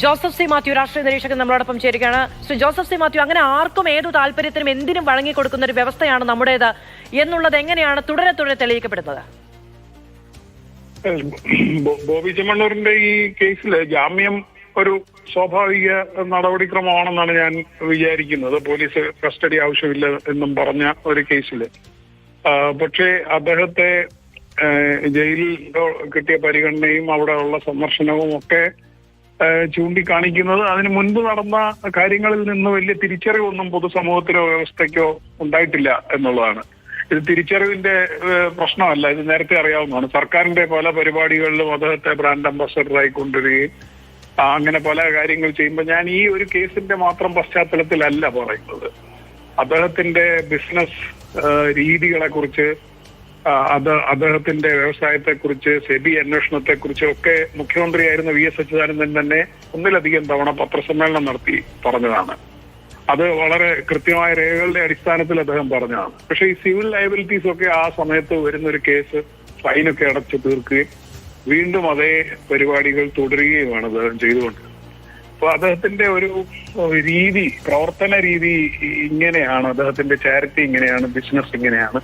Joseph C Mathew രാഷ്ട്രീയ നിരീക്ഷകൻ നമ്മളോടൊപ്പം ചേരുകയാണ്. ശ്രീ ജോസഫ് സി മാത്യു, അങ്ങനെ ആർക്കും ഏതു താല്പര്യത്തിനും എന്തിനും വഴങ്ങിക്കൊടുക്കുന്ന ഒരു വ്യവസ്ഥയാണ് നമ്മുടേത് എന്നുള്ളത് എങ്ങനെയാണ് തുടരെ തുടരെ തെളിയിക്കപ്പെടുന്നത്? ബോബി ചെമ്മണ്ണൂരിന്റെ ഈ കേസില് ജാമ്യം ഒരു സ്വാഭാവിക നടപടിക്രമമാണെന്നാണ് ഞാൻ വിചാരിക്കുന്നത്. പോലീസ് കസ്റ്റഡി ആവശ്യമില്ല എന്നും പറഞ്ഞ ഒരു കേസില്. പക്ഷേ അദ്ദേഹത്തെ ജയിലിൽ കിട്ടിയ പരിഗണനയും അവിടെ ഉള്ള സന്ദർശനവും ഒക്കെ ചൂണ്ടിക്കാണിക്കുന്നത് അതിന് മുൻപ് നടന്ന കാര്യങ്ങളിൽ നിന്ന് വലിയ തിരിച്ചറിവൊന്നും പൊതുസമൂഹത്തിനോ വ്യവസ്ഥയ്ക്കോ ഉണ്ടായിട്ടില്ല എന്നുള്ളതാണ്. ഇത് തിരിച്ചറിവിന്റെ പ്രശ്നമല്ല, ഇത് നേരത്തെ അറിയാവുന്നതാണ്. സർക്കാരിന്റെ പല പരിപാടികളിലും അദ്ദേഹത്തെ ബ്രാൻഡ് അംബാസഡറായി കൊണ്ടുവരികയും അങ്ങനെ പല കാര്യങ്ങൾ ചെയ്യുമ്പോൾ ഞാൻ ഈ ഒരു കേസിന്റെ മാത്രം പശ്ചാത്തലത്തിലല്ല പറയുന്നത്. അദ്ദേഹത്തിന്റെ ബിസിനസ് രീതികളെ കുറിച്ച്, അദ്ദേഹത്തിന്റെ വ്യവസായത്തെക്കുറിച്ച്, സെബി അന്വേഷണത്തെക്കുറിച്ച് ഒക്കെ മുഖ്യമന്ത്രിയായിരുന്ന വി എസ് അച്യുതാനന്ദൻ തന്നെ ഒന്നിലധികം തവണ പത്രസമ്മേളനം നടത്തി പറഞ്ഞതാണ്. അത് വളരെ കൃത്യമായ രേഖകളുടെ അടിസ്ഥാനത്തിൽ അദ്ദേഹം പറഞ്ഞതാണ്. പക്ഷെ ഈ സിവിൽ ലയബിലിറ്റീസ് ഒക്കെ ആ സമയത്ത് വരുന്നൊരു കേസ് ഫൈനൊക്കെ അടച്ചു തീർക്കുകയും വീണ്ടും അതേ പരിപാടികൾ തുടരുകയുമാണ് അദ്ദേഹം ചെയ്തുകൊണ്ട്. അപ്പൊ അദ്ദേഹത്തിന്റെ ഒരു രീതി, പ്രവർത്തന രീതി ഇങ്ങനെയാണ്, അദ്ദേഹത്തിന്റെ ചാരിറ്റി ഇങ്ങനെയാണ്, ബിസിനസ് ഇങ്ങനെയാണ്.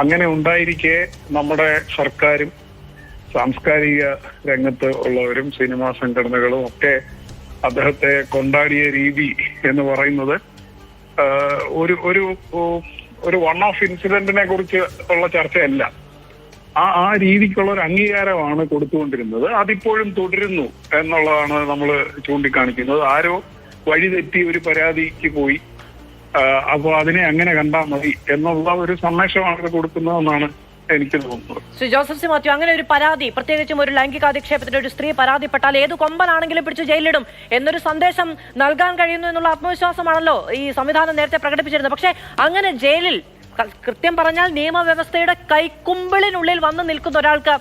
അങ്ങനെ ഉണ്ടായിരിക്കെ നമ്മുടെ സർക്കാരും സാംസ്കാരിക രംഗത്ത് ഉള്ളവരും സിനിമാ സംഘടനകളും ഒക്കെ അദ്ദേഹത്തെ കൊണ്ടാടിയ രീതി എന്ന് പറയുന്നത് ഒരു വൺ ഓഫ് ഇൻസിഡന്റിനെ കുറിച്ച് ഉള്ള ചർച്ചയല്ല. ആ രീതിക്കുള്ള ഒരു അംഗീകാരമാണ് കൊടുത്തുകൊണ്ടിരുന്നത്. അതിപ്പോഴും തുടരുന്നു എന്നുള്ളതാണ് നമ്മൾ ചൂണ്ടിക്കാണിക്കുന്നത്. ആരോ വഴിതെറ്റി ഒരു പരാതിക്ക് പോയി, അപ്പോൾ അതിനെ അങ്ങനെ കണ്ടാൽ മതി എന്നുള്ള ഒരു സന്ദേശമാണ് കൊടുക്കുന്നതെന്നാണ് എനിക്ക് തോന്നുന്നത്. ശ്രീ ജോസഫ് സി മാത്യു, അങ്ങനെ ഒരു പരാതി, പ്രത്യേകിച്ചും ഒരു ലൈംഗികാധിക്ഷേപത്തിന് ഒരു സ്ത്രീ പരാതിപ്പെട്ടാൽ ഏത് കൊമ്പനാണെങ്കിലും പിടിച്ച് ജയിലിടും എന്നൊരു സന്ദേശം നൽകാൻ കഴിയുന്നു എന്നുള്ള ആത്മവിശ്വാസമാണല്ലോ ഈ സംവിധാനം നേരത്തെ പ്രകടിപ്പിച്ചിരുന്നത്. പക്ഷേ അങ്ങനെ ജയിലിൽ കൃത്യം പറഞ്ഞാൽ നിയമവ്യവസ്ഥയുടെ കൈക്കുമ്പിളിനുള്ളിൽ വന്ന് നിൽക്കുന്ന ഒരാൾക്ക്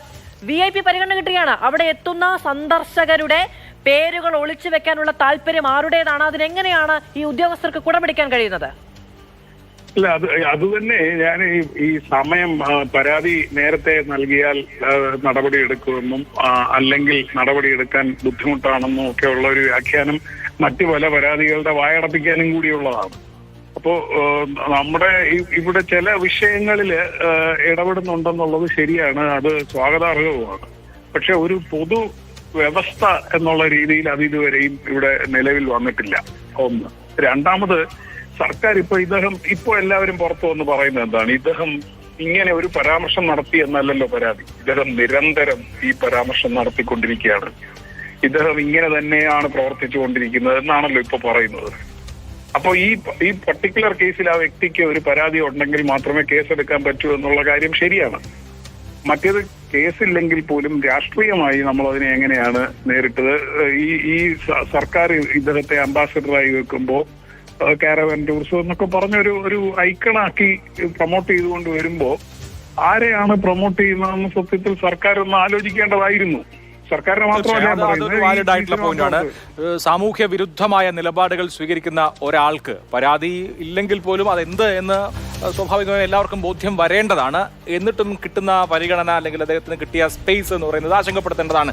VIP പരിഗണന കിട്ടുകയാണ്. അവിടെ എത്തുന്ന സന്ദർശകരുടെ പേരുകൾ ഒളിച്ചു വെക്കാനുള്ള താല്പര്യം ആരുടേതാണ്? അതിനെങ്ങനെയാണ് ഈ ഉദ്യോഗസ്ഥർക്ക് കുടപിടിക്കാൻ കഴിയുന്നത്? അല്ല, അത് തന്നെ ഞാൻ ഈ സമയം, പരാതി നേരത്തെ നൽകിയാൽ നടപടി എടുക്കുമെന്നും അല്ലെങ്കിൽ നടപടി എടുക്കാൻ ബുദ്ധിമുട്ടാണെന്നും ഒക്കെ ഉള്ള ഒരു വ്യാഖ്യാനം മറ്റു പല പരാതികളുടെ വായടപ്പിക്കാനും കൂടിയുള്ളതാണ്. അപ്പോ നമ്മുടെ ഇവിടെ ചില വിഷയങ്ങളിൽ ഇടപെടുന്നുണ്ടെന്നുള്ളത് ശരിയാണ്, അത് സ്വാഗതാർഹവുമാണ്. പക്ഷെ ഒരു പൊതു വ്യവസ്ഥ എന്നുള്ള രീതിയിൽ അത് ഇതുവരെയും ഇവിടെ നിലവിൽ വന്നിട്ടില്ല. ഒന്ന്. രണ്ടാമത്, സർക്കാർ ഇപ്പോ എല്ലാവരും പുറത്തു വന്ന് പറയുന്നത് എന്താണ്? ഇദ്ദേഹം ഇങ്ങനെ ഒരു പരാമർശം നടത്തി എന്നല്ലല്ലോ പരാതി. ഇദ്ദേഹം നിരന്തരം ഈ പരാമർശം നടത്തിക്കൊണ്ടിരിക്കുകയാണ്. ഇദ്ദേഹം ഇങ്ങനെ തന്നെയാണ് പ്രവർത്തിച്ചു കൊണ്ടിരിക്കുന്നത് എന്നാണല്ലോ ഇപ്പൊ പറയുന്നത്. അപ്പൊ ഈ പർട്ടിക്കുലർ കേസിൽ ആ വ്യക്തിക്ക് ഒരു പരാതി ഉണ്ടെങ്കിൽ മാത്രമേ കേസെടുക്കാൻ പറ്റൂ എന്നുള്ള കാര്യം ശരിയാണ്. മറ്റേത് കേസില്ലെങ്കിൽ പോലും രാഷ്ട്രീയമായി നമ്മൾ അതിനെ എങ്ങനെയാണ് നേരിട്ടത്? ഈ സർക്കാർ ഇദ്ദേഹത്തെ അംബാസഡറായി വെക്കുമ്പോൾ കാരവൻ ടൂറിസം എന്നൊക്കെ പറഞ്ഞ ഒരു ഐക്കണാക്കി പ്രൊമോട്ട് ചെയ്തുകൊണ്ട് വരുമ്പോ ആരെയാണ് പ്രൊമോട്ട് ചെയ്യുന്നതെന്ന് സത്യത്തിൽ സർക്കാർ ഒന്ന് ആലോചിക്കേണ്ടതായിരുന്നു. സർക്കാരിനെ മാത്രമല്ല, സാമൂഹ്യ വിരുദ്ധമായ നിലപാടുകൾ സ്വീകരിക്കുന്ന ഒരാൾക്ക് പരാതി ഇല്ലെങ്കിൽ പോലും അതെന്ത് എന്ന് സ്വാഭാവികമായും എല്ലാവർക്കും ബോധ്യം വരേണ്ടതാണ്. എന്നിട്ടും കിട്ടുന്ന പരിഗണന അല്ലെങ്കിൽ അദ്ദേഹത്തിന് കിട്ടിയ സ്പേസ് എന്ന് പറയുന്നത് ആശങ്കപ്പെടുത്തേണ്ടതാണ്.